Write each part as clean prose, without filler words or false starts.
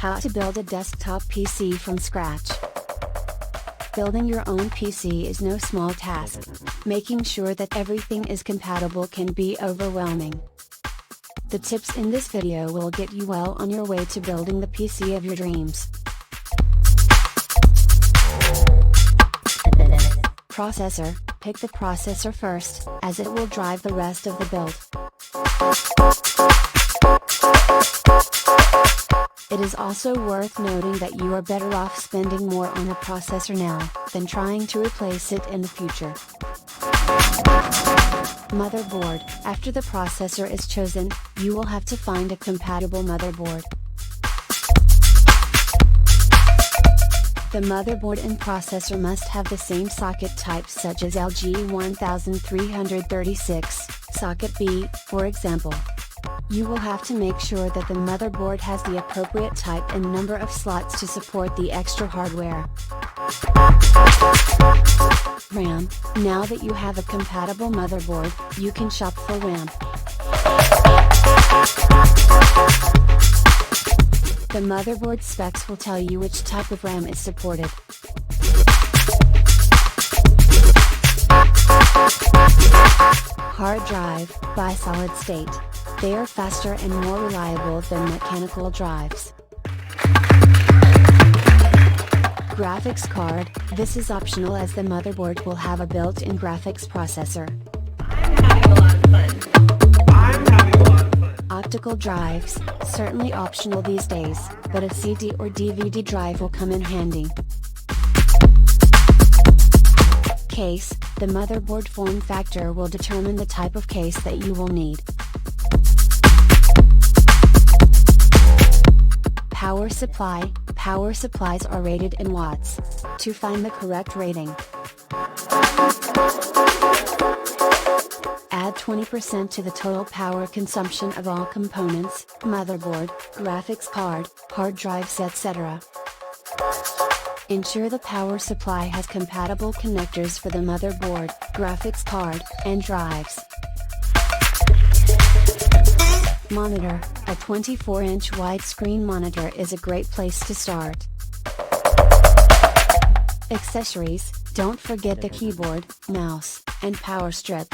How to build a desktop PC from scratch. Building your own PC is no small task. Making sure that everything is compatible can be overwhelming. The tips in this video will get you well on your way to building the PC of your dreams. Processor. Pick the processor first, as it will drive the rest of the build. It is also worth noting that you are better off spending more on a processor now, than trying to replace it in the future. Motherboard. After the processor is chosen, you will have to find a compatible motherboard. The motherboard and processor must have the same socket types such as LG1336, socket B, for example. You will have to make sure that the motherboard has the appropriate type and number of slots to support the extra hardware. RAM. Now that you have a compatible motherboard, you can shop for RAM. The motherboard specs will tell you which type of RAM is supported. Hard drive, by solid state. They are faster and more reliable than mechanical drives. Graphics card. This is optional as the motherboard will have a built-in graphics processor. I'm having a lot of fun. Optical drives, certainly optional these days, but a CD or DVD drive will come in handy. Case. The motherboard form factor will determine the type of case that you will need. Power supply. Power supplies are rated in watts. To find the correct rating, add 20% to the total power consumption of all components, motherboard, graphics card, hard drives, etc. Ensure the power supply has compatible connectors for the motherboard, graphics card, and drives. Monitor. A 24-inch widescreen monitor is a great place to start. Accessories. Don't forget the keyboard, mouse, and power strip.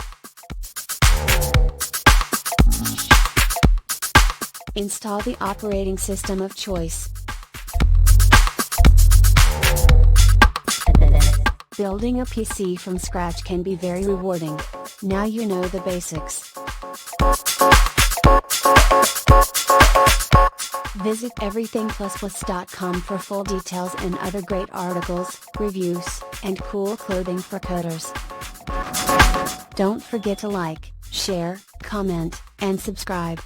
Install the operating system of choice. Building a PC from scratch can be very rewarding. Now you know the basics. Visit EverythingPlusPlus.com for full details and other great articles, reviews, and cool clothing for coders. Don't forget to like, share, comment, and subscribe.